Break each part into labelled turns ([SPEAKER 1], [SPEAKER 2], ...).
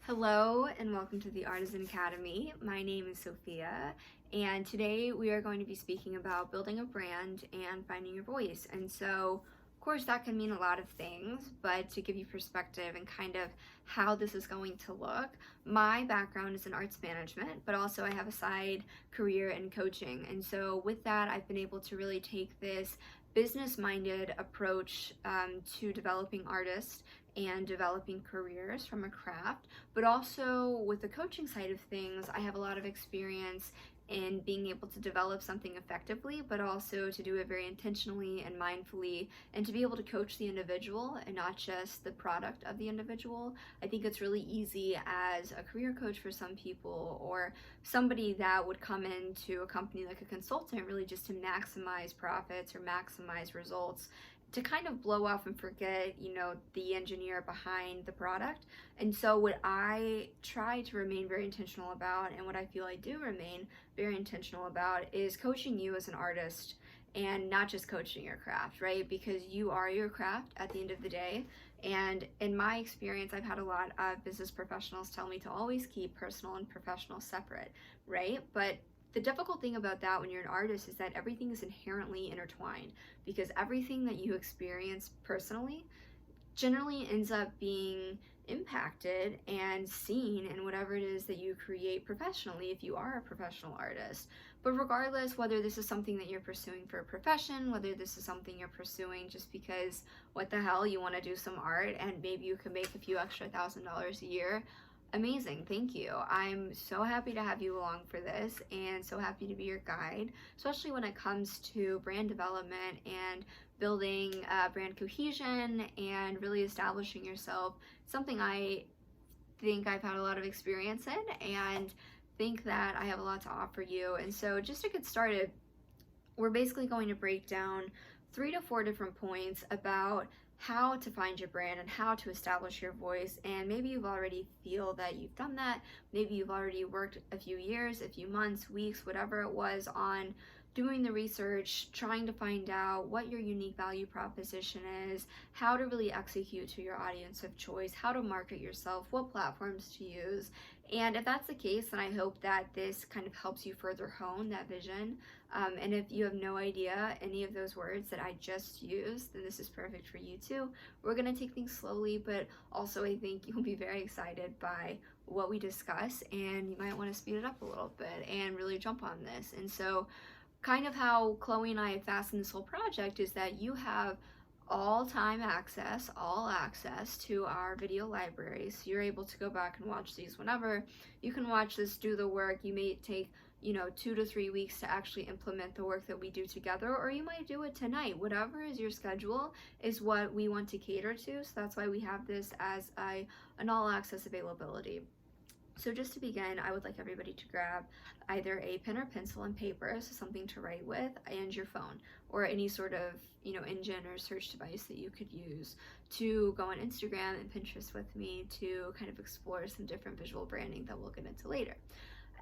[SPEAKER 1] Hello and welcome to the Artisan Academy. My name is Sophia, and today we are going to be speaking about building a brand and finding your voice. And so, of course, that can mean a lot of things, but to give you perspective and kind of how this is going to look, my background is in arts management, but also I have a side career in coaching. And so, with that, I've been able to really take this business-minded approach to developing artists and developing careers from a craft, but also with the coaching side of things, I have a lot of experience in being able to develop something effectively, but also to do it very intentionally and mindfully, and to be able to coach the individual and not just the product of the individual. I think it's really easy as a career coach for some people, or somebody that would come into a company like a consultant, really just to maximize profits or maximize results, to kind of blow off and forget, the engineer behind the product. And so what I try to remain very intentional about, and what I feel I do remain very intentional about, is coaching you as an artist and not just coaching your craft, right? Because you are your craft at the end of the day. And in my experience, I've had a lot of business professionals tell me to always keep personal and professional separate, right? But the difficult thing about that when you're an artist is that everything is inherently intertwined, because everything that you experience personally generally ends up being impacted and seen in whatever it is that you create professionally if you are a professional artist. But regardless, whether this is something that you're pursuing for a profession, whether this is something you're pursuing just because what the hell, you want to do some art and maybe you can make a few extra $1,000 a year, amazing, thank you. I'm so happy to have you along for this and so happy to be your guide, especially when it comes to brand development and building brand cohesion and really establishing yourself. Something I think I've had a lot of experience in and think that I have a lot to offer you. And so just to get started, we're basically going to break down 3 to 4 different points about how to find your brand and how to establish your voice. And maybe you've already feel that you've done that. Maybe you've already worked a few years, a few months, weeks, whatever it was, on doing the research, trying to find out what your unique value proposition is, how to really execute to your audience of choice, how to market yourself, what platforms to use. And if that's the case, then I hope that this kind of helps you further hone that vision. And if you have no idea any of those words that I just used, then this is perfect for you too. We're going to take things slowly, but also I think you'll be very excited by what we discuss, and you might want to speed it up a little bit and really jump on this. And so kind of how Chloe and I have fastened this whole project is that you have all access to our video library. So you're able to go back and watch these whenever. You can watch this, do the work. You may take 2 to 3 weeks to actually implement the work that we do together, or you might do it tonight. Whatever is your schedule is what we want to cater to. So that's why we have this as an all access availability. So just to begin, I would like everybody to grab either a pen or pencil and paper, so something to write with, and your phone, or any sort of engine or search device that you could use to go on Instagram and Pinterest with me to kind of explore some different visual branding that we'll get into later.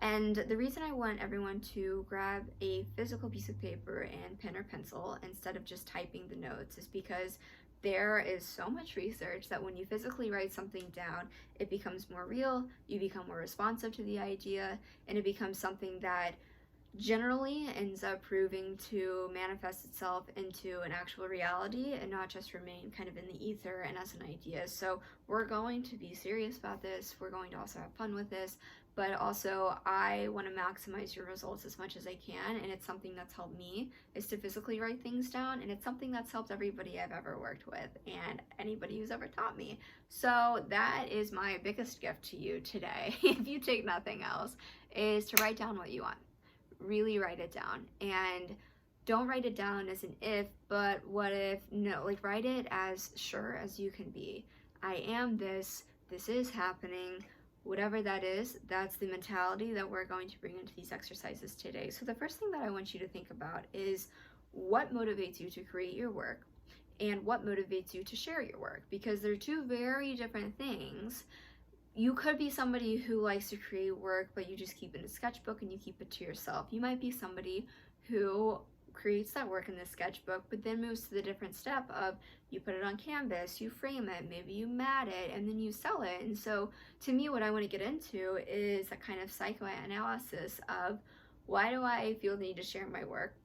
[SPEAKER 1] And the reason I want everyone to grab a physical piece of paper and pen or pencil instead of just typing the notes is because there is so much research that when you physically write something down, it becomes more real, you become more responsive to the idea, and it becomes something that generally ends up proving to manifest itself into an actual reality and not just remain kind of in the ether and as an idea. So we're going to be serious about this. We're going to also have fun with this, but also I want to maximize your results as much as I can. And it's something that's helped me, is to physically write things down. And it's something that's helped everybody I've ever worked with and anybody who's ever taught me. So that is my biggest gift to you today, if you take nothing else, is to write down what you want. Really write it down, and don't write it down as an if, but what if. No, like, write it as sure as you can be. I am this is happening, whatever that is. That's the mentality that we're going to bring into these exercises today. So the first thing that I want you to think about is what motivates you to create your work and what motivates you to share your work, because they're two very different things. You could be somebody who likes to create work, but you just keep it in a sketchbook and you keep it to yourself. You might be somebody who creates that work in the sketchbook, but then moves to the different step of you put it on canvas, you frame it, maybe you mat it, and then you sell it. And so to me, what I want to get into is a kind of psychoanalysis of why do I feel the need to share my work?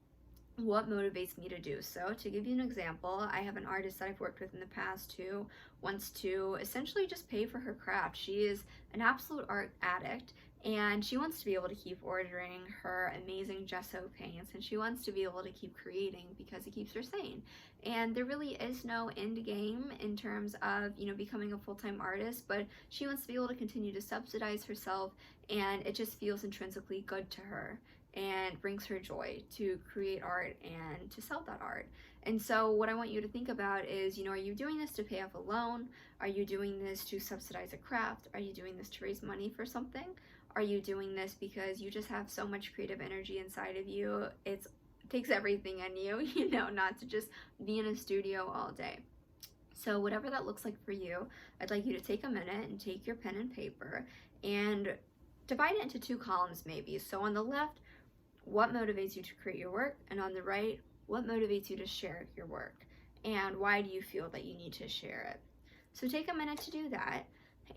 [SPEAKER 1] What motivates me to do so? To give you an example, I have an artist that I've worked with in the past who wants to essentially just pay for her craft. She is an absolute art addict, and she wants to be able to keep ordering her amazing gesso paints, and she wants to be able to keep creating because it keeps her sane. And there really is no end game in terms of, you know, becoming a full-time artist, but she wants to be able to continue to subsidize herself, and it just feels intrinsically good to her and brings her joy to create art and to sell that art. And so what I want you to think about is, you know, are you doing this to pay off a loan? Are you doing this to subsidize a craft? Are you doing this to raise money for something? Are you doing this because you just have so much creative energy inside of you? It takes everything in you, you know, not to just be in a studio all day. So whatever that looks like for you, I'd like you to take a minute and take your pen and paper and divide it into two columns maybe. So on the left, what motivates you to create your work, and on the right, what motivates you to share your work, and why do you feel that you need to share it? So take a minute to do that,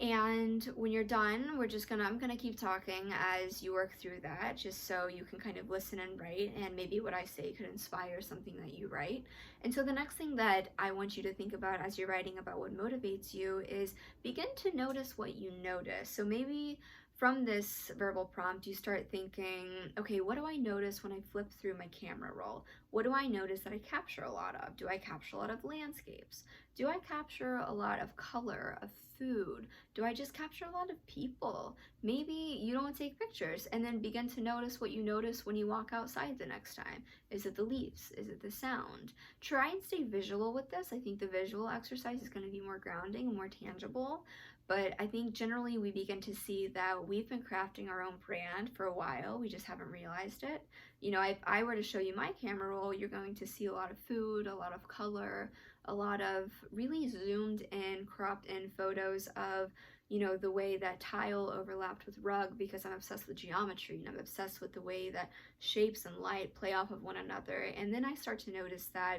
[SPEAKER 1] and when you're done, I'm gonna keep talking as you work through that, just so you can kind of listen and write, and maybe what I say could inspire something that you write. And so the next thing that I want you to think about as you're writing about what motivates you is begin to notice what you notice. So maybe from this verbal prompt, you start thinking, okay, what do I notice when I flip through my camera roll? What do I notice that I capture a lot of? Do I capture a lot of landscapes? Do I capture a lot of color, of food? Do I just capture a lot of people? Maybe you don't take pictures, and then begin to notice what you notice when you walk outside the next time. Is it the leaves? Is it the sound? Try and stay visual with this. I think the visual exercise is going to be more grounding and more tangible. But I think generally we begin to see that we've been crafting our own brand for a while. We just haven't realized it. You know, if I were to show you my camera roll, you're going to see a lot of food, a lot of color, a lot of really zoomed in, cropped in photos of, you know, the way that tile overlapped with rug, because I'm obsessed with geometry and I'm obsessed with the way that shapes and light play off of one another. And then I start to notice that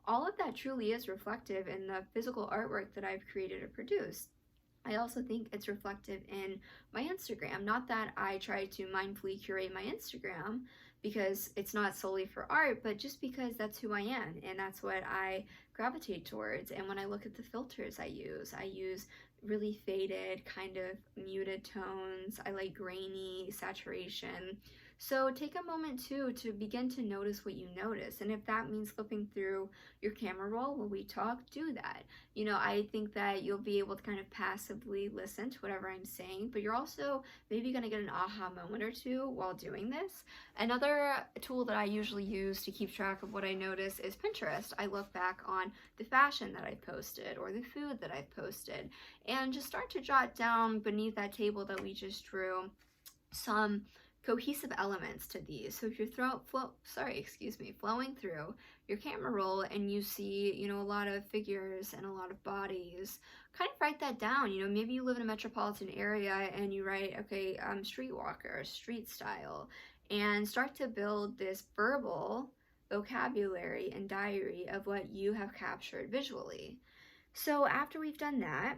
[SPEAKER 1] all of that truly is reflective in the physical artwork that I've created or produced. I also think it's reflective in my Instagram. Not that I try to mindfully curate my Instagram because it's not solely for art, but just because that's who I am and that's what I gravitate towards. And when I look at the filters I use really faded, kind of muted tones. I like grainy saturation. So take a moment too to begin to notice what you notice. And if that means flipping through your camera roll while we talk, do that. You know, I think that you'll be able to kind of passively listen to whatever I'm saying, but you're also maybe going to get an aha moment or two while doing this. Another tool that I usually use to keep track of what I notice is Pinterest. I look back on the fashion that I posted or the food that I've posted and just start to jot down beneath that table that we just drew some cohesive elements to these. So if you're flowing through your camera roll and you see, you know, a lot of figures and a lot of bodies, kind of write that down. You know, maybe you live in a metropolitan area and you write, okay, streetwalker, street style, and start to build this verbal vocabulary and diary of what you have captured visually. So after we've done that,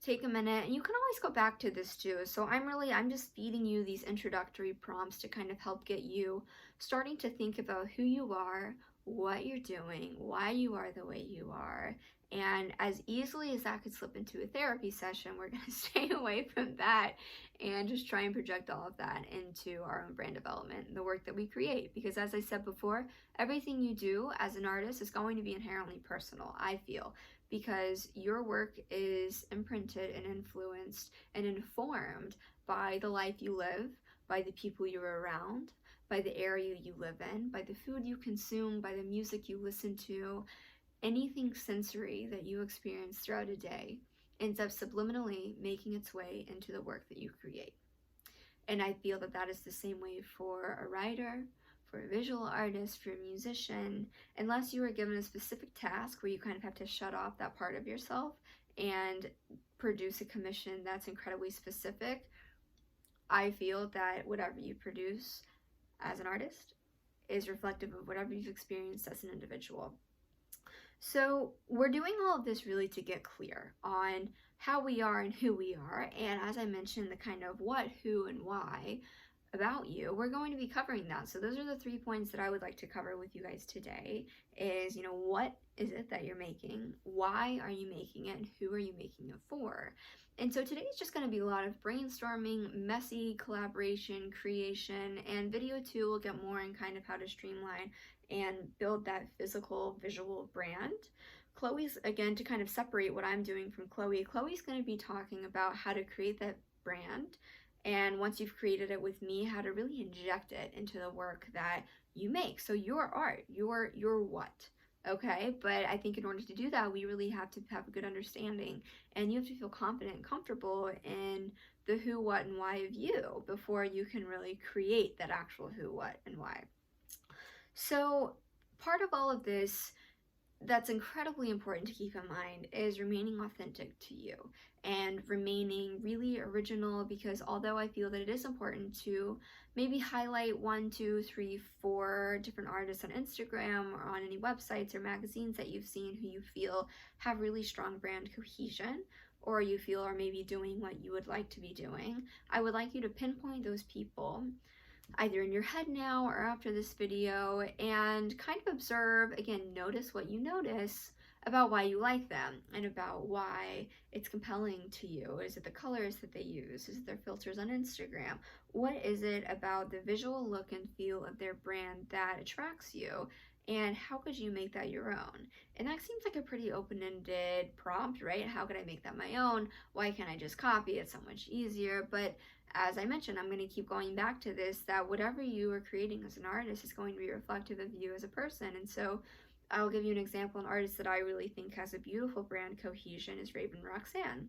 [SPEAKER 1] take a minute, and you can always go back to this too. So I'm just feeding you these introductory prompts to kind of help get you starting to think about who you are, what you're doing, why you are the way you are. And as easily as that could slip into a therapy session, we're going to stay away from that and just try and project all of that into our own brand development and the work that we create. Because as I said before, everything you do as an artist is going to be inherently personal, I feel, because your work is imprinted and influenced and informed by the life you live, by the people you're around, by the area you live in, by the food you consume, by the music you listen to. Anything sensory that you experience throughout a day ends up subliminally making its way into the work that you create. And I feel that that is the same way for a writer, for a visual artist, for a musician. Unless you are given a specific task where you kind of have to shut off that part of yourself and produce a commission that's incredibly specific, I feel that whatever you produce as an artist is reflective of whatever you've experienced as an individual. So we're doing all of this really to get clear on how we are and who we are, and as I mentioned, the kind of what, who, and why about you, we're going to be covering that. So those are the 3 points that I would like to cover with you guys today is, what is it that you're making? Why are you making it? And who are you making it for? And so today is just going to be a lot of brainstorming, messy collaboration, creation, and video too will get more in kind of how to streamline and build that physical visual brand. Chloe's, again, to kind of separate what I'm doing from Chloe's going to be talking about how to create that brand, and once you've created it with me, how to really inject it into the work that you make. So your art, your what, okay? But I think in order to do that, we really have to have a good understanding, and you have to feel confident and comfortable in the who, what, and why of you before you can really create that actual who, what, and why. So part of all of this that's incredibly important to keep in mind is remaining authentic to you and remaining really original, because although I feel that it is important to maybe highlight 1, 2, 3, 4 different artists on Instagram or on any websites or magazines that you've seen who you feel have really strong brand cohesion, or you feel are maybe doing what you would like to be doing, I would like you to pinpoint those people either in your head now or after this video and kind of observe, again, notice what you notice about why you like them and about why it's compelling to you. Is it the colors that they use? Is it their filters on Instagram? What is it about the visual look and feel of their brand that attracts you? And how could you make that your own? And that seems like a pretty open-ended prompt, right? How could I make that my own? Why can't I just copy? It's so much easier. But as I mentioned, I'm going to keep going back to this, that whatever you are creating as an artist is going to be reflective of you as a person. And so I'll give you an example. An artist that I really think has a beautiful brand cohesion is Raven Roxanne.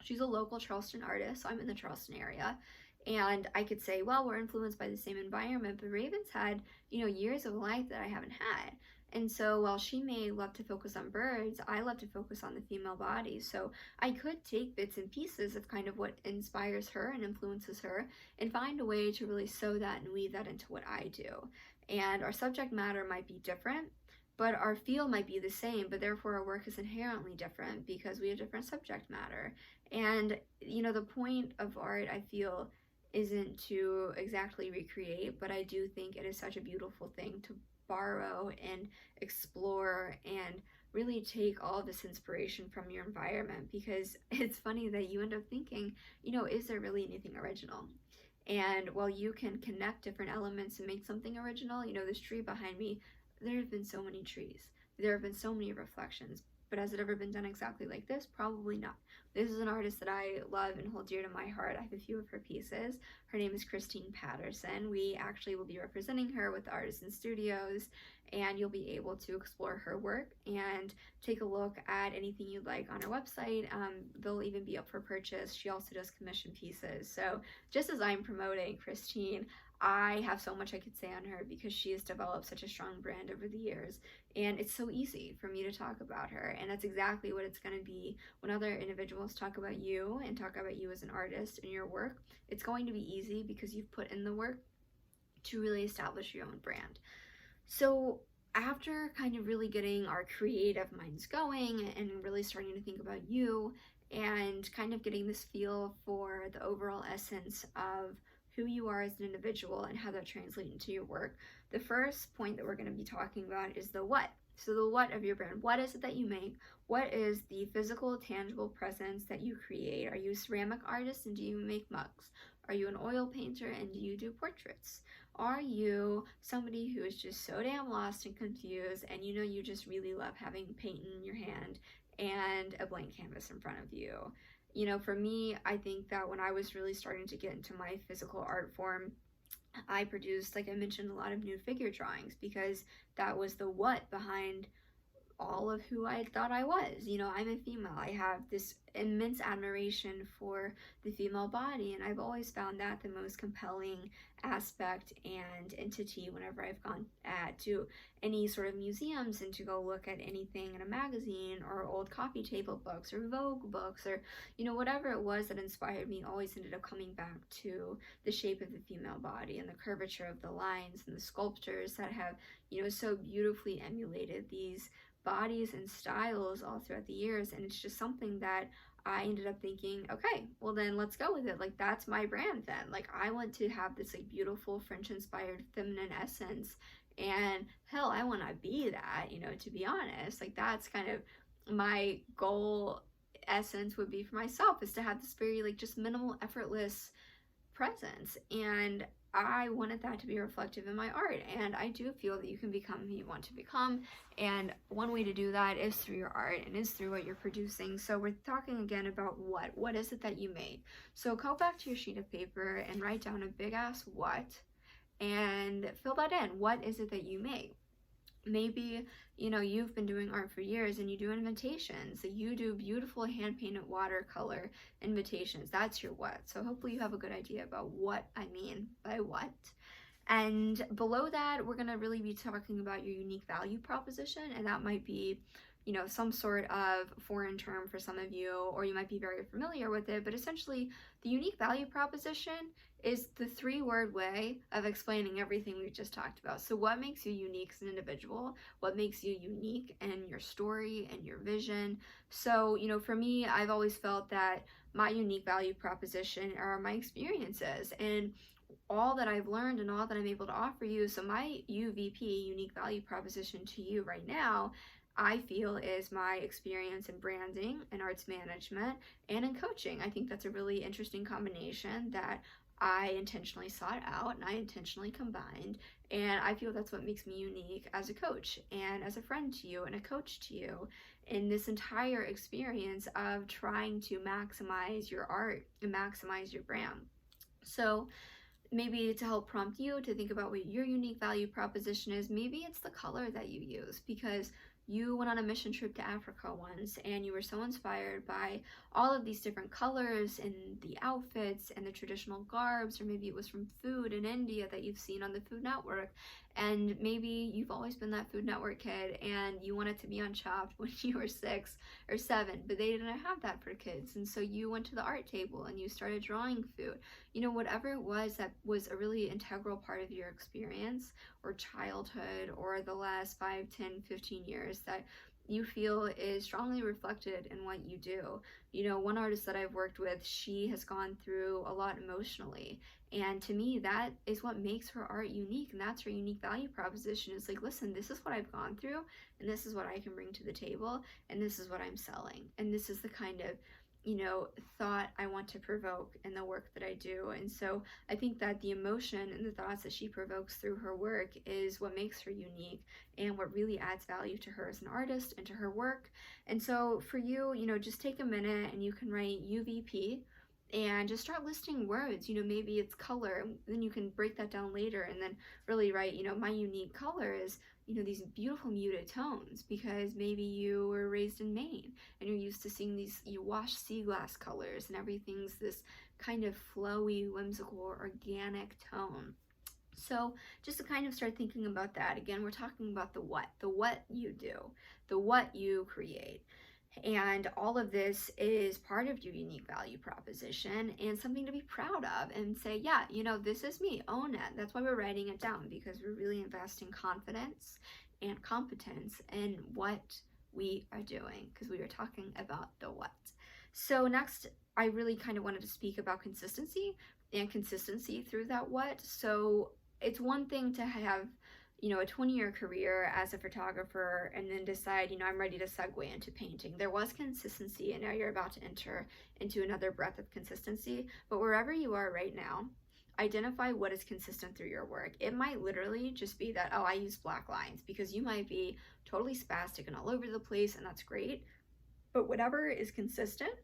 [SPEAKER 1] She's a local Charleston artist, so I'm in the Charleston area. And I could say, well, we're influenced by the same environment, but Raven's had, years of life that I haven't had. And so while she may love to focus on birds, I love to focus on the female body. So I could take bits and pieces of kind of what inspires her and influences her and find a way to really sew that and weave that into what I do. And our subject matter might be different, but our feel might be the same, but therefore our work is inherently different because we have different subject matter. And, the point of art, I feel, isn't to exactly recreate, but I do think it is such a beautiful thing to borrow and explore and really take all of this inspiration from your environment, because it's funny that you end up thinking, is there really anything original? And while you can connect different elements and make something original, this tree behind me, there have been so many trees, there have been so many reflections, but has it ever been done exactly like this? Probably not. This is an artist that I love and hold dear to my heart. I have a few of her pieces. Her name is Christine Patterson. We actually will be representing her with the Artisan Studios, and you'll be able to explore her work and take a look at anything you'd like on her website. They'll even be up for purchase. She also does commission pieces. So just as I'm promoting Christine, I have so much I could say on her because she has developed such a strong brand over the years, and it's so easy for me to talk about her, and that's exactly what it's going to be when other individuals talk about you and talk about you as an artist and your work. It's going to be easy because you've put in the work to really establish your own brand. So after kind of really getting our creative minds going and really starting to think about you and kind of getting this feel for the overall essence of who you are as an individual and how that translates into your work, the first point that we're going to be talking about is the what. So the what of your brand. What is it that you make? What is the physical, tangible presence that you create? Are you a ceramic artist and do you make mugs? Are you an oil painter and do you do portraits? Are you somebody who is just so damn lost and confused and you just really love having paint in your hand and a blank canvas in front of you? For me, I think that when I was really starting to get into my physical art form, I produced, like I mentioned, a lot of new figure drawings because that was the what behind all of who I thought I was. You know, I'm a female. I have this immense admiration for the female body, and I've always found that the most compelling aspect and entity whenever I've gone to any sort of museums and to go look at anything in a magazine or old coffee table books or Vogue books or, you know, whatever it was that inspired me always ended up coming back to the shape of the female body and the curvature of the lines and the sculptures that have, you know, so beautifully emulated these bodies and styles all throughout the years. And it's just something that I ended up thinking, okay, well then let's go with it. Like, that's my brand then. Like, I want to have this like beautiful French inspired feminine essence, and hell, I want to be that, you know, to be honest. Like, that's kind of my goal essence would be for myself, is to have this very like just minimal, effortless presence. And I wanted that to be reflective in my art, and I do feel that you can become who you want to become, and one way to do that is through your art and is through what you're producing. So we're talking again about what is it that you made. So go back to your sheet of paper and write down a big ass what, and fill that in. What is it that you made? Maybe, you know, you've been doing art for years and you do invitations. You do beautiful hand-painted watercolor invitations. That's your what. So hopefully you have a good idea about what I mean by what. And below that, we're going to really be talking about your unique value proposition, and that might be, you know, some sort of foreign term for some of you, or you might be very familiar with it, but essentially the unique value proposition is the 3-word way of explaining everything we've just talked about. So what makes you unique as an individual? What makes you unique in your story and your vision? So, you know, for me, I've always felt that my unique value proposition are my experiences and all that I've learned and all that I'm able to offer you. So my UVP, unique value proposition to you right now, I feel is my experience in branding and arts management and in coaching. I think that's a really interesting combination that I intentionally sought out and I intentionally combined, and I feel that's what makes me unique as a coach and as a friend to you and a coach to you in this entire experience of trying to maximize your art and maximize your brand. So maybe to help prompt you to think about what your unique value proposition is, maybe it's the color that you use, because you went on a mission trip to Africa once and you were so inspired by all of these different colors and the outfits and the traditional garbs, or maybe it was from food in India that you've seen on the Food Network, and maybe you've always been that Food Network kid and you wanted to be on Chopped when you were 6 or 7, but they didn't have that for kids, and so you went to the art table and you started drawing food. You know, whatever it was that was a really integral part of your experience or childhood or the last 5, 10, 15 years that you feel is strongly reflected in what you do. You know, one artist that I've worked with, she has gone through a lot emotionally, and to me that is what makes her art unique, and that's her unique value proposition. It's like, listen, this is what I've gone through, and this is what I can bring to the table, and this is what I'm selling, and this is the kind of, you know, thought I want to provoke in the work that I do. And so I think that the emotion and the thoughts that she provokes through her work is what makes her unique and what really adds value to her as an artist and to her work. And so for you, you know, just take a minute and you can write UVP and just start listing words. You know, maybe it's color, then you can break that down later and then really write, you know, my unique color is, you know, these beautiful muted tones, because maybe you were raised in Maine and you're used to seeing these, you wash sea glass colors and everything's this kind of flowy, whimsical, organic tone. So just to kind of start thinking about that, again, we're talking about the what you do, the what you create. And all of this is part of your unique value proposition and something to be proud of and say, yeah, you know, this is me, own it. That's why we're writing it down, because we're really investing confidence and competence in what we are doing, because we are talking about the what. So next, I really kind of wanted to speak about consistency and consistency through that what. So it's one thing to have, you know, a 20-year career as a photographer and then decide, you know, I'm ready to segue into painting. There was consistency, and now you're about to enter into another breadth of consistency. But wherever you are right now, identify what is consistent through your work. It might literally just be that, oh, I use black lines, because you might be totally spastic and all over the place, and that's great. But whatever is consistent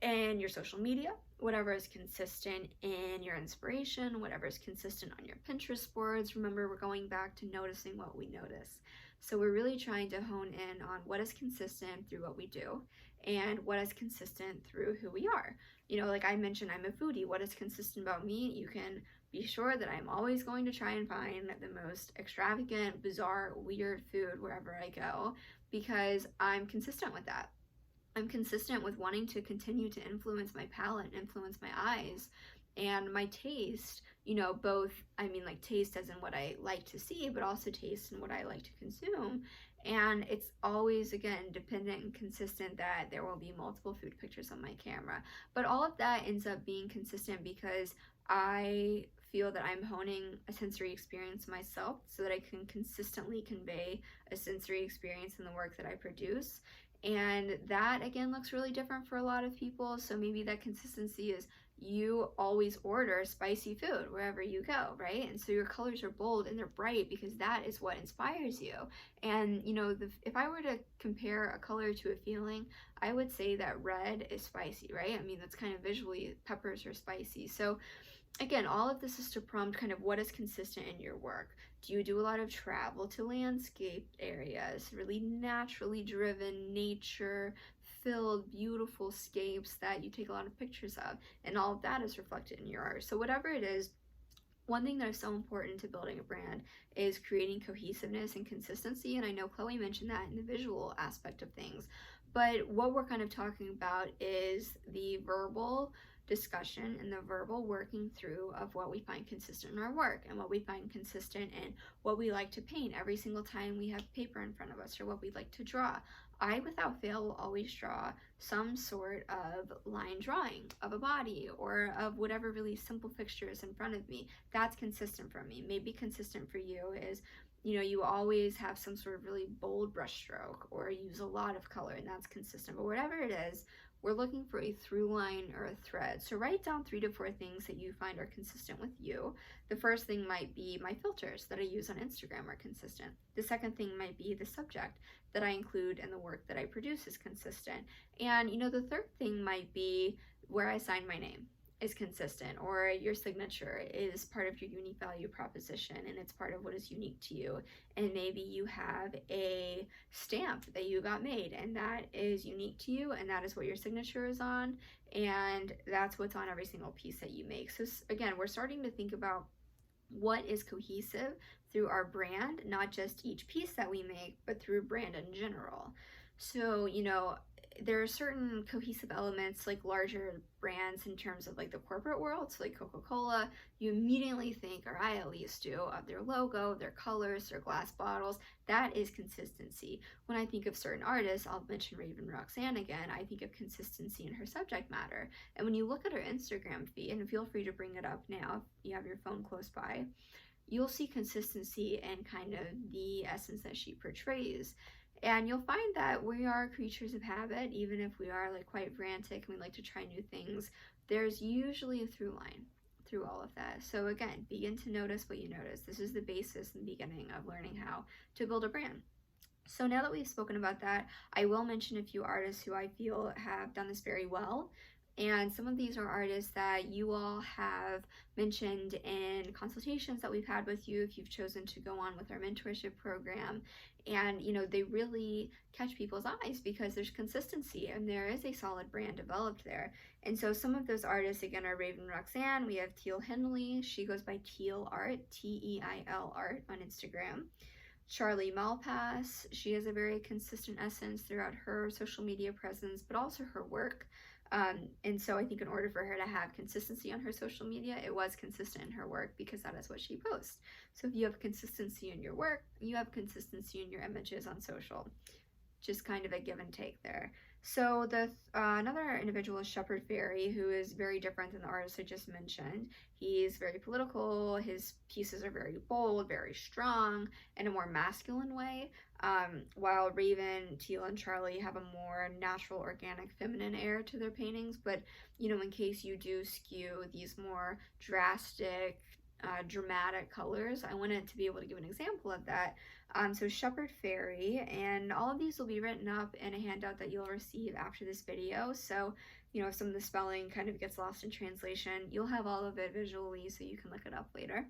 [SPEAKER 1] in your social media, whatever is consistent in your inspiration, whatever is consistent on your Pinterest boards. Remember, we're going back to noticing what we notice. So we're really trying to hone in on what is consistent through what we do and what is consistent through who we are. Like I mentioned, I'm a foodie. What is consistent about me? You can be sure that I'm always going to try and find the most extravagant, bizarre, weird food wherever I go because I'm consistent with that. I'm consistent with wanting to continue to influence my palate and influence my eyes and my taste, both, I mean, like taste as in what I like to see, but also taste in what I like to consume. And it's always, again, dependent and consistent that there will be multiple food pictures on my camera. But all of that ends up being consistent because I feel that I'm honing a sensory experience myself so that I can consistently convey a sensory experience in the work that I produce. And that again looks really different for a lot of people. So maybe that consistency is you always order spicy food wherever you go, right? And so your colors are bold and they're bright because that is what inspires you. And if I were to compare a color to a feeling, I would say that red is spicy, right? I mean, that's kind of visually, peppers are spicy. So again, all of this is to prompt kind of what is consistent in your work. Do you do a lot of travel to landscape areas, really naturally driven, nature filled, beautiful scapes that you take a lot of pictures of? And all of that is reflected in your art. So whatever it is, one thing that is so important to building a brand is creating cohesiveness and consistency. And I know Chloe mentioned that in the visual aspect of things. But what we're kind of talking about is the verbal discussion and the verbal working through of what we find consistent in our work and what we find consistent in what we like to paint every single time we have paper in front of us or what we like to draw. I, without fail, will always draw some sort of line drawing of a body or of whatever really simple fixture is in front of me. That's consistent for me. Maybe consistent for you is you always have some sort of really bold brush stroke or use a lot of color, and that's consistent. But whatever it is, we're looking for a through line or a thread. So write down 3 to 4 things that you find are consistent with you. The first thing might be my filters that I use on Instagram are consistent. The second thing might be the subject that I include in the work that I produce is consistent. And the third thing might be where I sign my name is consistent, or your signature is part of your unique value proposition and it's part of what is unique to you. And maybe you have a stamp that you got made and that is unique to you and that is what your signature is on, and that's what's on every single piece that you make. So again, we're starting to think about what is cohesive through our brand, not just each piece that we make, but through brand in general. So there are certain cohesive elements like larger brands in terms of like the corporate world. So like Coca-Cola, you immediately think, or I at least do, of their logo, their colors, their glass bottles. That is consistency. When I think of certain artists, I'll mention Raven Roxanne again, I think of consistency in her subject matter. And when you look at her Instagram feed, and feel free to bring it up now if you have your phone close by, you'll see consistency and kind of the essence that she portrays. And you'll find that we are creatures of habit, even if we are like quite frantic and we like to try new things. There's usually a through line through all of that. So again, begin to notice what you notice. This is the basis and beginning of learning how to build a brand. So now that we've spoken about that, I will mention a few artists who I feel have done this very well. And some of these are artists that you all have mentioned in consultations that we've had with you if you've chosen to go on with our mentorship program. And they really catch people's eyes because there's consistency and there is a solid brand developed there. And so some of those artists again are Raven Roxanne. We have Teal Henley. She goes by Teal Art, Teil Art on Instagram. Charlie Malpass. She has a very consistent essence throughout her social media presence, but also her work. And so I think in order for her to have consistency on her social media, it was consistent in her work because that is what she posts. So if you have consistency in your work, you have consistency in your images on social. Just kind of a give and take there. So another individual is Shepard Fairey, who is very different than the artist I just mentioned. He's very political. His pieces are very bold, very strong, in a more masculine way. While Raven, Teal, and Charlie have a more natural, organic, feminine air to their paintings. But, in case you do skew these more drastic, dramatic colors, I wanted to be able to give an example of that. So Shepard Fairey, and all of these will be written up in a handout that you'll receive after this video. So, if some of the spelling kind of gets lost in translation, you'll have all of it visually so you can look it up later.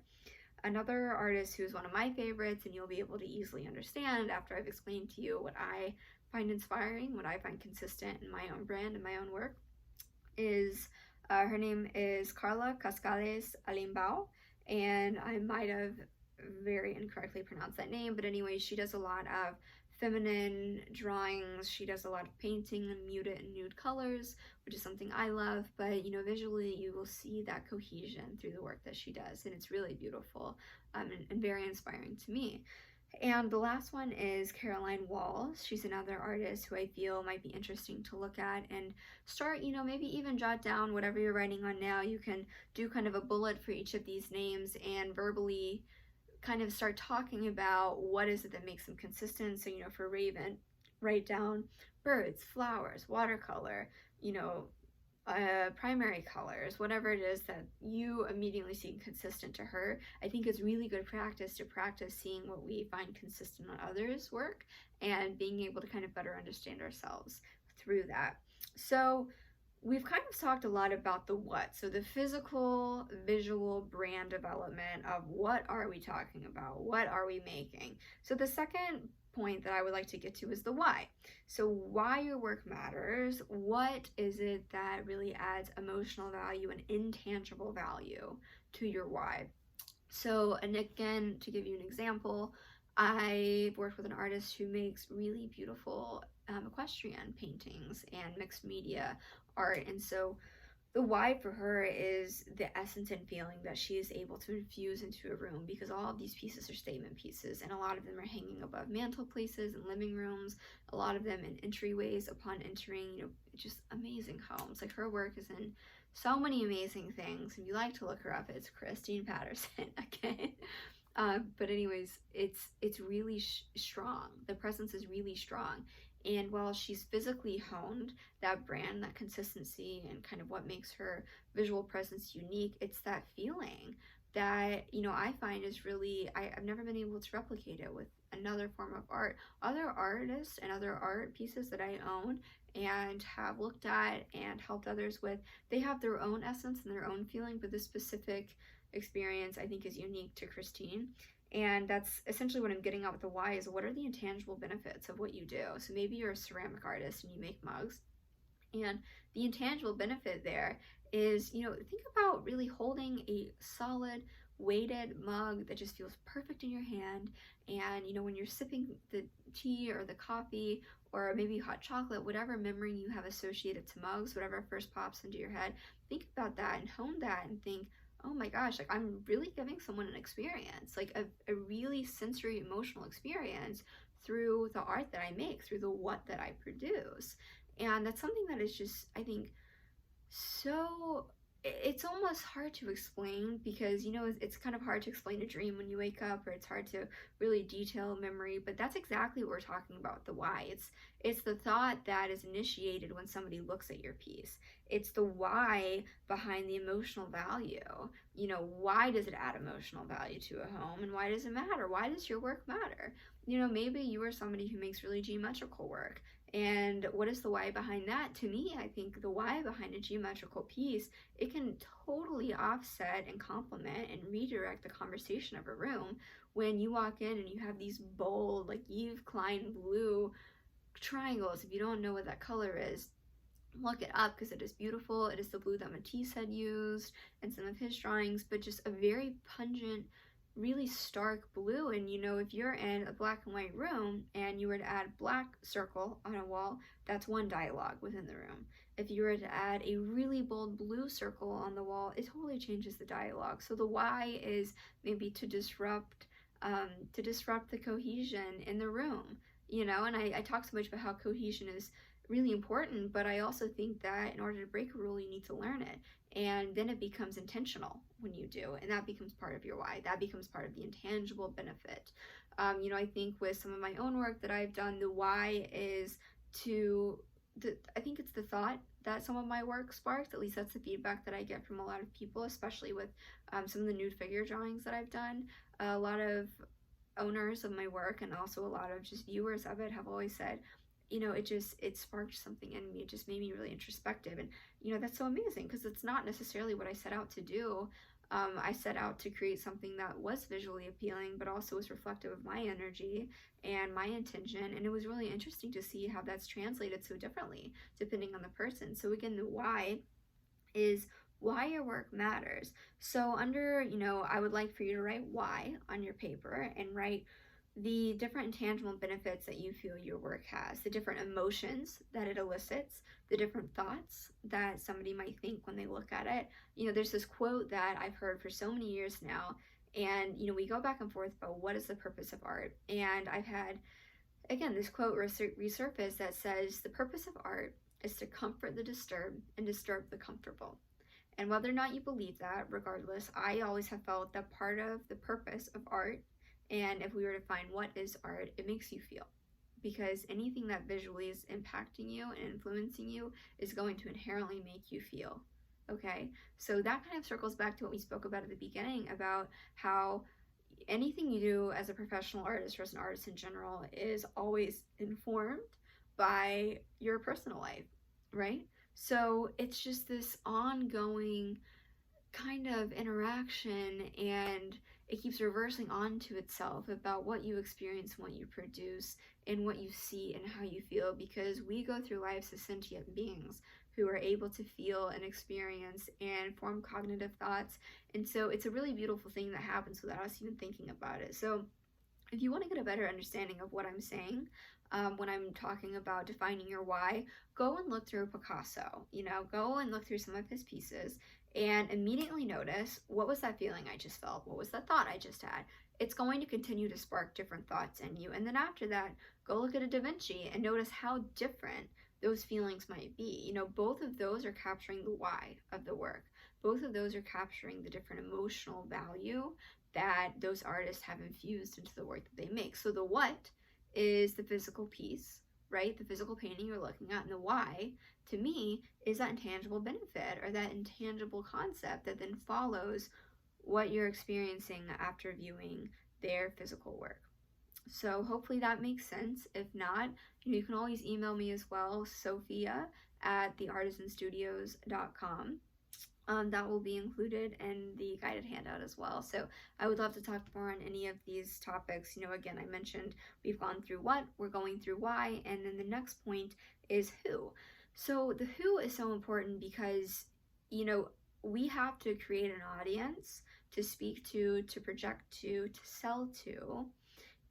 [SPEAKER 1] Another artist who's one of my favorites, and you'll be able to easily understand after I've explained to you what I find inspiring, what I find consistent in my own brand and my own work, is her name is Carla Cascales Alimbao, and I might have very incorrectly pronounced that name, but anyway, she does a lot of feminine drawings. She does a lot of painting in muted and nude colors, which is something I love, but visually you will see that cohesion through the work that she does, and it's really beautiful, and very inspiring to me. And the last one is Caroline Walls. She's another artist who I feel might be interesting to look at and start, maybe even jot down whatever you're writing on now. You can do kind of a bullet for each of these names and verbally kind of start talking about what is it that makes them consistent. So, for Raven, write down birds, flowers, watercolor, primary colors, whatever it is that you immediately see consistent to her. I think it's really good practice to practice seeing what we find consistent on others' work and being able to kind of better understand ourselves through that. So we've kind of talked a lot about the what, so the physical, visual brand development of what are we talking about, what are we making. So the second point that I would like to get to is the why. So why your work matters, what is it that really adds emotional value and intangible value to your why. So, and again, to give you an example, I've worked with an artist who makes really beautiful equestrian paintings and mixed media art, and so the why for her is the essence and feeling that she is able to infuse into a room, because all of these pieces are statement pieces, and a lot of them are hanging above mantel places and living rooms, a lot of them in entryways upon entering, just amazing homes. Like, her work is in so many amazing things. If you like to look her up, it's Christine Patterson, okay? But anyways, it's really strong. The presence is really strong. And while she's physically honed that brand, that consistency, and kind of what makes her visual presence unique, it's that feeling that, I find is really, I've never been able to replicate it with another form of art. Other artists and other art pieces that I own and have looked at and helped others with, they have their own essence and their own feeling, but this specific experience I think is unique to Christine. And that's essentially what I'm getting at with the why, is what are the intangible benefits of what you do. So maybe you're a ceramic artist and you make mugs, and the intangible benefit there is, think about really holding a solid weighted mug that just feels perfect in your hand. And when you're sipping the tea or the coffee or maybe hot chocolate, whatever memory you have associated to mugs, whatever first pops into your head, think about that and hone that and think, oh my gosh, like, I'm really giving someone an experience, like a really sensory emotional experience through the art that I make, through the what that I produce. And that's something that is just, I think, so, it's almost hard to explain, because it's kind of hard to explain a dream when you wake up, or it's hard to really detail memory, but that's exactly what we're talking about, the why. It's the thought that is initiated when somebody looks at your piece. It's the why behind the emotional value. Why does it add emotional value to a home, and why does it matter? Why does your work matter? Maybe you are somebody who makes really geometrical work, and what is the why behind that? To me, I think the why behind a geometrical piece, it can totally offset and complement and redirect the conversation of a room. When you walk in and you have these bold, like Yves Klein blue triangles, if you don't know what that color is, look it up, because it is beautiful. It is the blue that Matisse had used in some of his drawings, but just a very pungent, really stark blue. And if you're in a black and white room and you were to add black circle on a wall, that's one dialogue within the room. If you were to add a really bold blue circle on the wall, it totally changes the dialogue. So the why is maybe to disrupt the cohesion in the room, and I talk so much about how cohesion is really important, but I also think that in order to break a rule, you need to learn it, and then it becomes intentional when you do, and that becomes part of your why. That becomes part of the intangible benefit. I think with some of my own work that I've done, the why is I think it's the thought that some of my work sparks. At least that's the feedback that I get from a lot of people, especially with some of the nude figure drawings that I've done. A lot of owners of my work, and also a lot of just viewers of it, have always said, it sparked something in me. It just made me really introspective. And, that's so amazing, because it's not necessarily what I set out to do. I set out to create something that was visually appealing, but also was reflective of my energy and my intention. And it was really interesting to see how that's translated so differently depending on the person. So again, the why is why your work matters. So under, I would like for you to write why on your paper and write the different intangible benefits that you feel your work has, the different emotions that it elicits, the different thoughts that somebody might think when they look at it. There's this quote that I've heard for so many years now, and we go back and forth about what is the purpose of art. And I've had, again, this quote resurface that says, the purpose of art is to comfort the disturbed and disturb the comfortable. And whether or not you believe that, regardless, I always have felt that part of the purpose of art, and if we were to find what is art, it makes you feel. Because anything that visually is impacting you and influencing you is going to inherently make you feel. Okay? So that kind of circles back to what we spoke about at the beginning about how anything you do as a professional artist or as an artist in general is always informed by your personal life, right? So it's just this ongoing kind of interaction, and it keeps reversing onto itself about what you experience, what you produce, and what you see and how you feel, because we go through life as sentient beings who are able to feel and experience and form cognitive thoughts. And so it's a really beautiful thing that happens without us even thinking about it. So if you want to get a better understanding of what I'm saying when I'm talking about defining your why, go and look through Picasso, go and look through some of his pieces and immediately notice, what was that feeling I just felt? What was that thought I just had? It's going to continue to spark different thoughts in you. And then after that, go look at a Da Vinci and notice how different those feelings might be. Both of those are capturing the why of the work. Both of those are capturing the different emotional value that those artists have infused into the work that they make. So the what is the physical piece, right? The physical painting you're looking at, and the why, to me, is that intangible benefit or that intangible concept that then follows what you're experiencing after viewing their physical work. So hopefully that makes sense. If not, you can always email me as well, Sophia at theartisanstudios.com. That will be included in the guided handout as well. So I would love to talk more on any of these topics. Again, I mentioned we've gone through what, we're going through why, and then the next point is who. So the who is so important because, we have to create an audience to speak to project to sell to,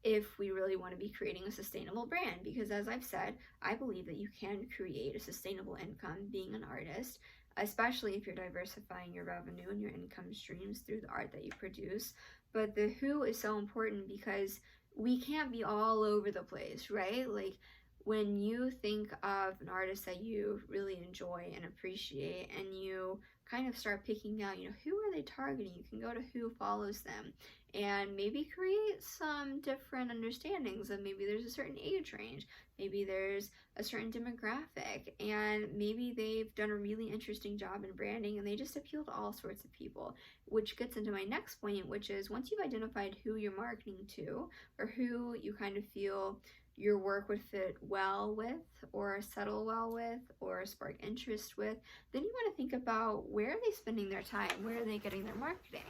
[SPEAKER 1] if we really want to be creating a sustainable brand. Because as I've said, I believe that you can create a sustainable income being an artist, especially if you're diversifying your revenue and your income streams through the art that you produce. But the who is so important because we can't be all over the place, right? Like, when you think of an artist that you really enjoy and appreciate, and you kind of start picking out, who are they targeting? You can go to who follows them and maybe create some different understandings of, maybe there's a certain age range, maybe there's a certain demographic, and maybe they've done a really interesting job in branding and they just appeal to all sorts of people, which gets into my next point, which is once you've identified who you're marketing to, or who you kind of feel your work would fit well with, or settle well with, or spark interest with, then you want to think about, where are they spending their time? Where are they getting their marketing?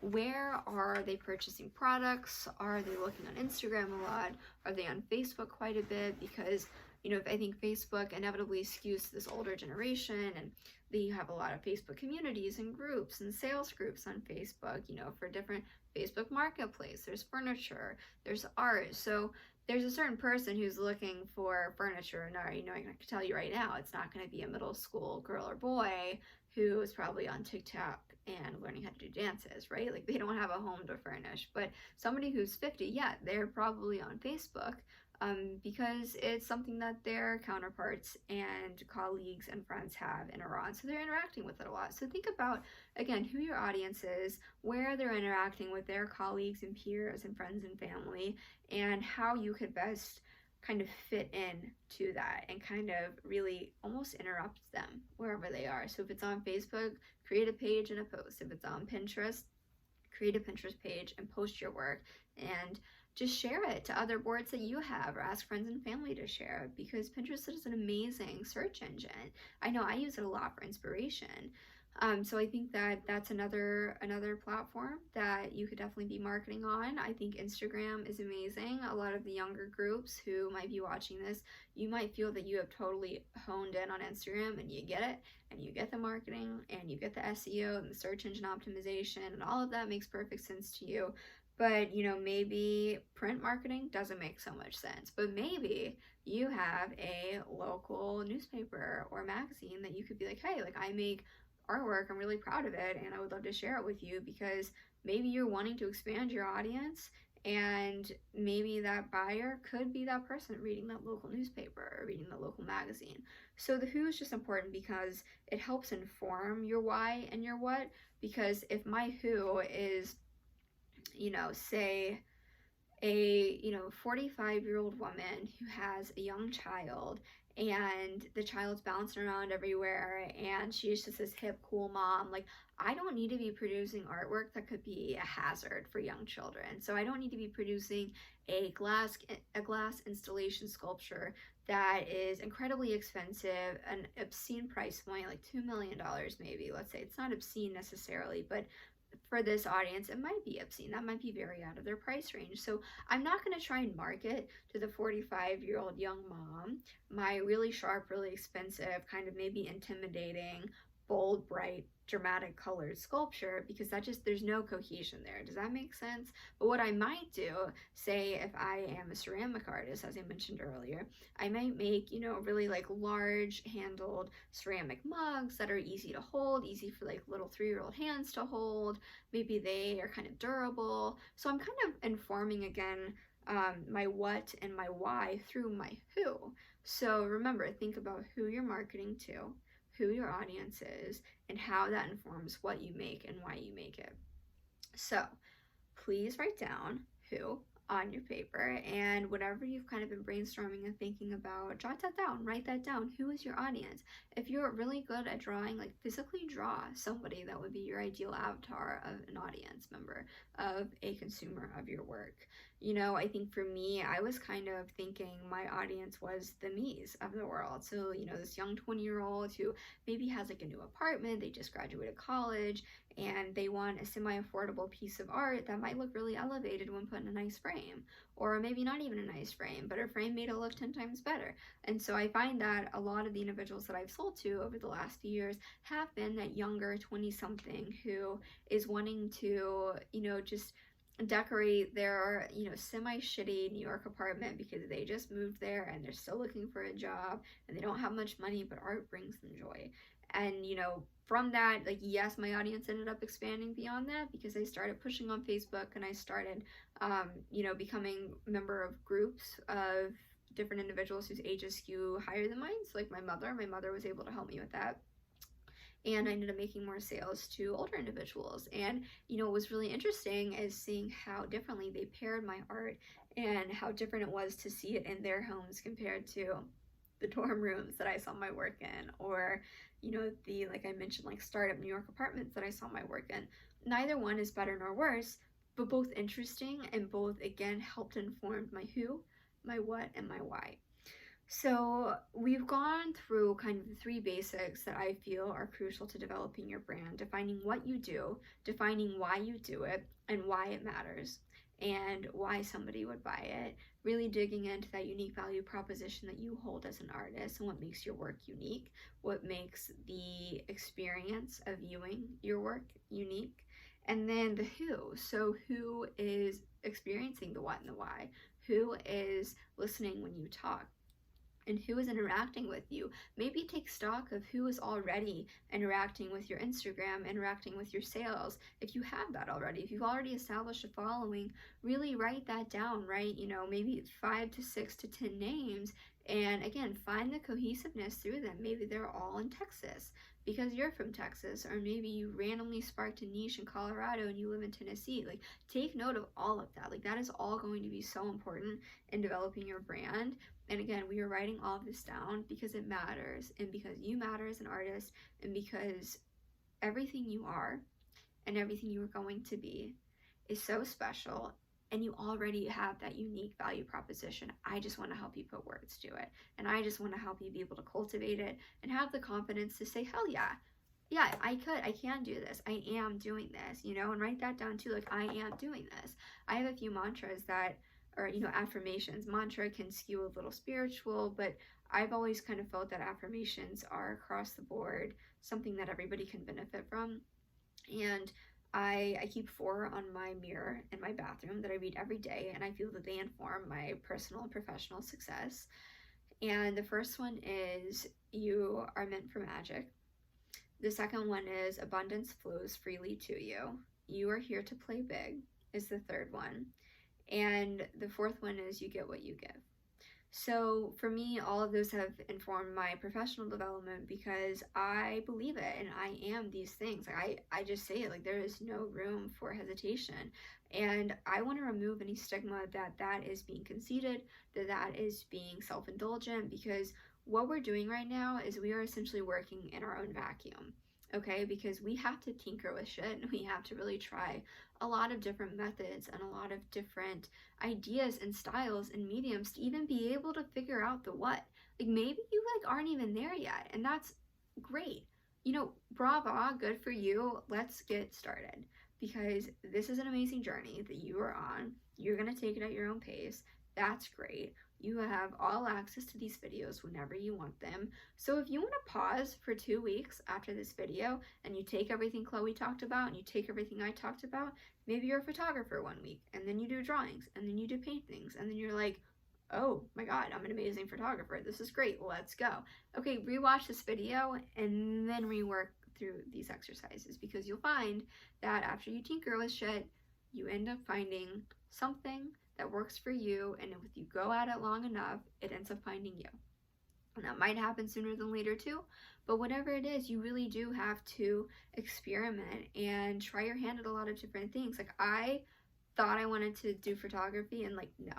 [SPEAKER 1] Where are they purchasing products? Are they looking on Instagram a lot? Are they on Facebook quite a bit? Because, I think Facebook inevitably skews to this older generation, and you have a lot of Facebook communities and groups and sales groups on Facebook, for different Facebook marketplace. There's furniture, there's art. So there's a certain person who's looking for furniture, and I can tell you right now, it's not going to be a middle school girl or boy who is probably on TikTok and learning how to do dances, right? Like, they don't have a home to furnish. But somebody who's 50, yeah, they're probably on Facebook, because it's something that their counterparts and colleagues and friends have and are on. So they're interacting with it a lot. So think about, again, who your audience is, where they're interacting with their colleagues and peers and friends and family, and how you could best kind of fit in to that and kind of really almost interrupt them wherever they are. So if it's on Facebook, create a page and a post. If it's on Pinterest, create a Pinterest page and post your work, and just share it to other boards that you have, or ask friends and family to share it, because Pinterest is an amazing search engine. I know I use it a lot for inspiration. So I think that that's another platform that you could definitely be marketing on. I think Instagram is amazing. A lot of the younger groups who might be watching this, you might feel that you have totally honed in on Instagram and you get it, and you get the marketing and you get the SEO and the search engine optimization, and all of that makes perfect sense to you. But maybe print marketing doesn't make so much sense. But maybe you have a local newspaper or magazine that you could be like, hey, like I make artwork, I'm really proud of it, and I would love to share it with you, because maybe you're wanting to expand your audience, and maybe that buyer could be that person reading that local newspaper or reading that local magazine. So the who is just important because it helps inform your why and your what. Because if my who is, say a 45-year-old woman who has a young child, and the child's bouncing around everywhere and she's just this hip cool mom, like I don't need to be producing artwork that could be a hazard for young children. So I don't need to be producing a glass installation sculpture that is incredibly expensive, an obscene price point, like $2 million maybe. Let's say it's not obscene necessarily, but for this audience, it might be obscene. That might be very out of their price range. So I'm not going to try and market to the 45-year-old young mom my really sharp, really expensive, kind of maybe intimidating, bold, bright, dramatic colored sculpture, because there's no cohesion there. Does that make sense? But what I might do, say if I am a ceramic artist, as I mentioned earlier, I might make, really like large handled ceramic mugs that are easy to hold, easy for like little 3-year-old hands to hold. Maybe they are kind of durable. So I'm kind of informing again my what and my why through my who. So remember, think about who you're marketing to, who your audience is, and how that informs what you make and why you make it. So please write down who on your paper, and whatever you've kind of been brainstorming and thinking about, jot that down, write that down. Who is your audience? If you're really good at drawing, like physically draw somebody that would be your ideal avatar of an audience member, of a consumer of your work. I think for me, I was kind of thinking my audience was the me's of the world. So, this young 20-year-old who maybe has like a new apartment, they just graduated college, and they want a semi-affordable piece of art that might look really elevated when put in a nice frame, or maybe not even a nice frame, but a frame made it look 10 times better. And so I find that a lot of the individuals that I've sold to over the last few years have been that younger 20-something who is wanting to, just decorate their, semi-shitty New York apartment because they just moved there and they're still looking for a job and they don't have much money, but art brings them joy. And, from that, like, yes, my audience ended up expanding beyond that because I started pushing on Facebook, and I started, becoming a member of groups of different individuals whose ages skew higher than mine. So, like, my mother was able to help me with that. And I ended up making more sales to older individuals. And, what was really interesting is seeing how differently they paired my art and how different it was to see it in their homes compared to the dorm rooms that I saw my work in, or the, like I mentioned, like startup New York apartments that I saw my work in. Neither one is better nor worse, but both interesting, and both again helped inform my who, my what, and my why. So we've gone through kind of the 3 basics that I feel are crucial to developing your brand: defining what you do, defining why you do it, and why it matters, and why somebody would buy it. Really digging into that unique value proposition that you hold as an artist, and what makes your work unique, what makes the experience of viewing your work unique. And then the who. So who is experiencing the what and the why? Who is listening when you talk? And who is interacting with you? Maybe take stock of who is already interacting with your Instagram, interacting with your sales. If you have that already, if you've already established a following, really write that down, right? Maybe 5 to 6 to 10 names. And again, find the cohesiveness through them. Maybe they're all in Texas because you're from Texas, or maybe you randomly sparked a niche in Colorado and you live in Tennessee. Like, take note of all of that. Like, that is all going to be so important in developing your brand. And again, we are writing all of this down because it matters, and because you matter as an artist, and because everything you are and everything you are going to be is so special, and you already have that unique value proposition. I just want to help you put words to it, and I just want to help you be able to cultivate it and have the confidence to say, hell yeah, yeah, I can do this. I am doing this, and write that down too. Like, I am doing this. I have a few mantras that, or, affirmations. Mantra can skew a little spiritual, but I've always kind of felt that affirmations are across the board something that everybody can benefit from. And I keep 4 on my mirror in my bathroom that I read every day, and I feel that they inform my personal and professional success. And the first one is, you are meant for magic. The second one is, abundance flows freely to you. You are here to play big, is the third one. And the fourth one is, you get what you give. So for me, all of those have informed my professional development because I believe it and I am these things. Like, I just say it, like, there is no room for hesitation. And I want to remove any stigma that is being conceited, that is being self-indulgent, because what we're doing right now is we are essentially working in our own vacuum. Okay, because we have to tinker with shit and we have to really try a lot of different methods and a lot of different ideas and styles and mediums to even be able to figure out the what. Like, maybe you aren't even there yet, and that's great. Brava, good for you. Let's get started, because this is an amazing journey that you are on. You're going to take it at your own pace. That's great. You have all access to these videos whenever you want them. So if you want to pause for 2 weeks after this video and you take everything Chloe talked about and you take everything I talked about, maybe you're a photographer 1 week and then you do drawings and then you do paintings and then you're like, oh my God, I'm an amazing photographer. This is great. Let's go. Okay, rewatch this video and then rework through these exercises, because you'll find that after you tinker with shit, you end up finding something that works for you, and if you go at it long enough, it ends up finding you. And that might happen sooner than later too, but whatever it is, you really do have to experiment and try your hand at a lot of different things. Like, I thought I wanted to do photography, and no,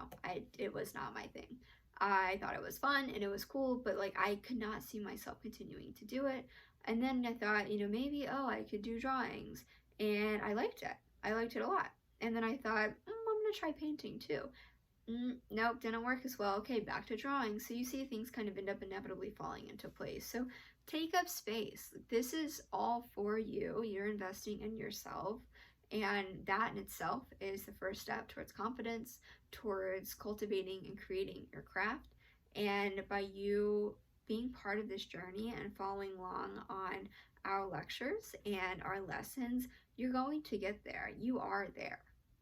[SPEAKER 1] it was not my thing. I thought it was fun and it was cool, but I could not see myself continuing to do it. And then I thought, maybe, oh, I could do drawings, and I liked it. I liked it a lot. And then I thought, I'm gonna try painting too. Nope, didn't work as well. Okay, back to drawing. So you see, things kind of end up inevitably falling into place. So take up space. This is all for you. You're investing in yourself. And that in itself is the first step towards confidence, towards cultivating and creating your craft. And by you being part of this journey and following along on our lectures and our lessons, you're going to get there. You are there,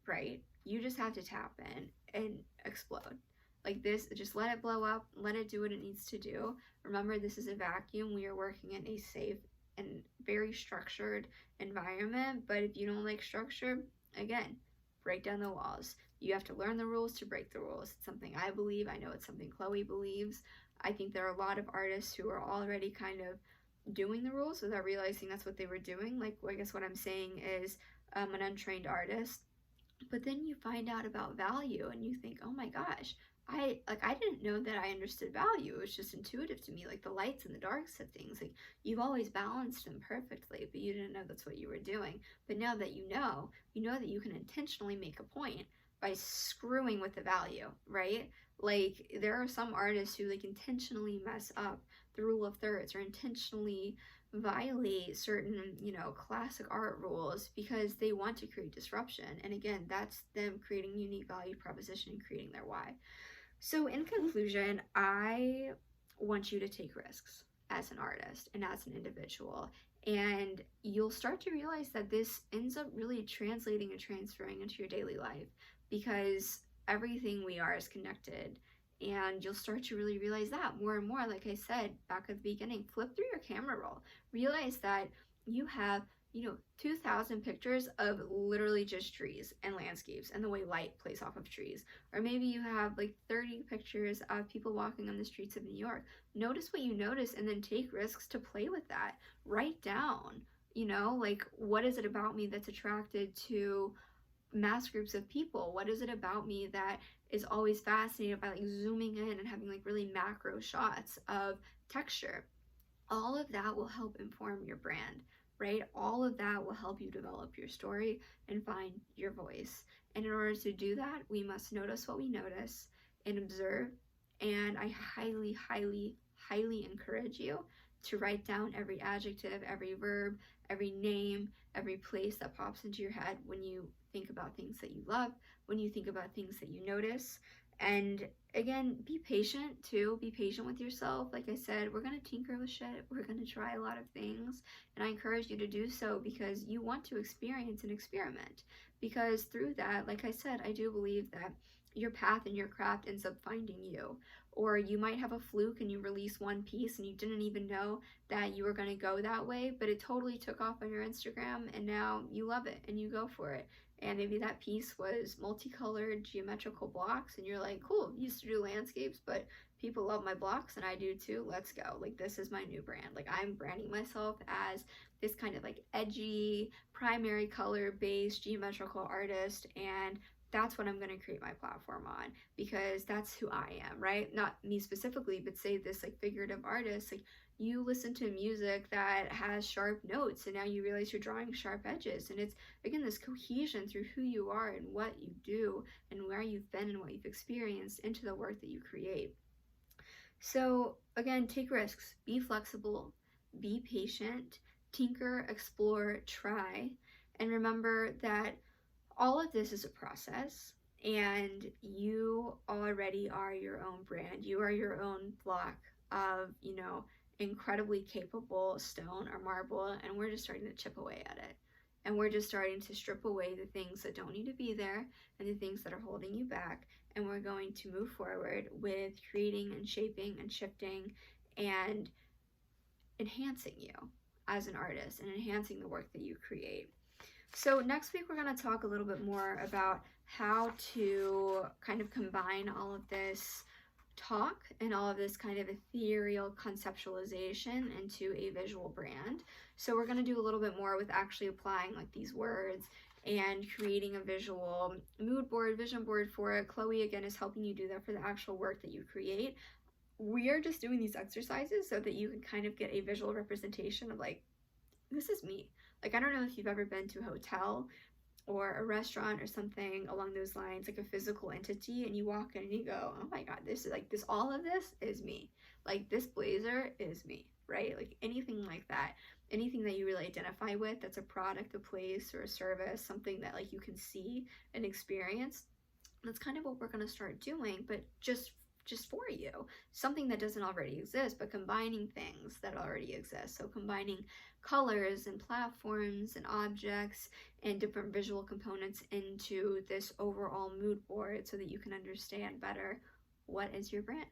[SPEAKER 1] right? You just have to tap in and explode. Like this, just let it blow up, let it do what it needs to do. Remember, this is a vacuum. We are working in a safe and very structured environment, but if you don't like structure, again, break down the walls. You have to learn the rules to break the rules. It's something I believe. I know it's something Chloe believes. I think there are a lot of artists who are already kind of doing the rules without realizing that's what they were doing. Like, I guess what I'm saying is, an untrained artist. But then you find out about value and you think, oh my gosh, I didn't know that I understood value. It was just intuitive to me, like the lights and the darks of things. Like, you've always balanced them perfectly, but you didn't know that's what you were doing. But now that you know that you can intentionally make a point by screwing with the value, right? Like, there are some artists who intentionally mess up the rule of thirds or intentionally violate certain, classic art rules because they want to create disruption. And again, that's them creating unique value proposition and creating their why. So in conclusion, I want you to take risks as an artist and as an individual. And you'll start to realize that this ends up really translating and transferring into your daily life, because everything we are is connected. And you'll start to really realize that more and more. Like I said back at the beginning, flip through your camera roll. Realize that you have 2,000 pictures of literally just trees and landscapes and the way light plays off of trees. Or maybe you have 30 pictures of people walking on the streets of New York. Notice what you notice and then take risks to play with that. Write down, what is it about me that's attracted to mass groups of people? What is it about me that is always fascinated by zooming in and having really macro shots of texture? All of that will help inform your brand, right? All of that will help you develop your story and find your voice. And in order to do that, we must notice what we notice and observe. And I highly, highly, highly encourage you to write down every adjective, every verb, every name, every place that pops into your head when you think about things that you love, when you think about things that you notice. And again, be patient too. Be patient with yourself. Like I said, we're going to tinker with shit. We're going to try a lot of things. And I encourage you to do so because you want to experience and experiment. Because through that, like I said, I do believe that your path and your craft ends up finding you. Or you might have a fluke and you release one piece and you didn't even know that you were going to go that way, but it totally took off on your Instagram and now you love it and you go for it. And maybe that piece was multicolored geometrical blocks and you're like, cool, used to do landscapes, but people love my blocks and I do too. Let's go. Like, this is my new brand. Like, I'm branding myself as this kind of like edgy, primary color based geometrical artist, and that's what I'm going to create my platform on because that's who I am, right? Not me specifically, but say this like figurative artist, like you listen to music that has sharp notes and now you realize you're drawing sharp edges, and it's again this cohesion through who you are and what you do and where you've been and what you've experienced into the work that you create. So again, take risks, be flexible, be patient, tinker, explore, try, and remember that all of this is a process and you already are your own brand. You are your own block of, incredibly capable stone or marble, and we're just starting to chip away at it. And we're just starting to strip away the things that don't need to be there and the things that are holding you back. And we're going to move forward with creating and shaping and shifting and enhancing you as an artist and enhancing the work that you create. So next week we're going to talk a little bit more about how to kind of combine all of this talk and all of this kind of ethereal conceptualization into a visual brand. So we're going to do a little bit more with actually applying like these words and creating a visual mood board, vision board for it. Chloe again is helping you do that for the actual work that you create. We are just doing these exercises so that you can kind of get a visual representation of like, this is me. Like, I don't know if you've ever been to a hotel or a restaurant or something along those lines, like a physical entity, and you walk in and you go, oh my God, this is like this, all of this is me. Like, this blazer is me, right? Like anything like that, anything that you really identify with that's a product, a place, or a service, something that like you can see and experience. That's kind of what we're going to start doing, but just for you, something that doesn't already exist, but combining things that already exist. So combining colors and platforms and objects and different visual components into this overall mood board so that you can understand better what is your brand.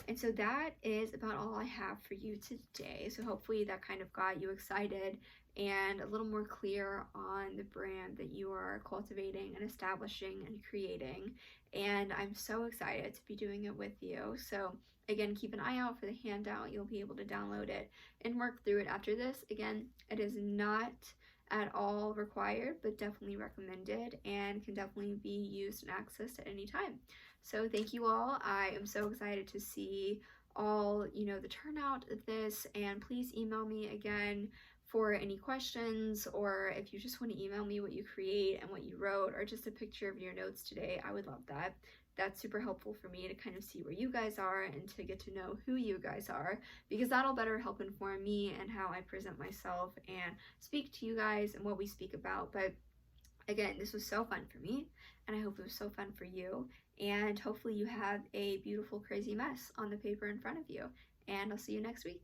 [SPEAKER 1] And so that is about all I have for you today. So hopefully that kind of got you excited and a little more clear on the brand that you are cultivating and establishing and creating. And I'm so excited to be doing it with you. So again, keep an eye out for the handout. You'll be able to download it and work through it after this. Again, it is not at all required, but definitely recommended and can definitely be used and accessed at any time. So thank you all. I am so excited to see all, the turnout of this, and please email me again for any questions, or if you just want to email me what you create and what you wrote, or just a picture of your notes today. I would love that. That's super helpful for me to kind of see where you guys are and to get to know who you guys are, because that'll better help inform me and how I present myself and speak to you guys and what we speak about. But again, this was so fun for me, and I hope it was so fun for you, and hopefully you have a beautiful, crazy mess on the paper in front of you, and I'll see you next week.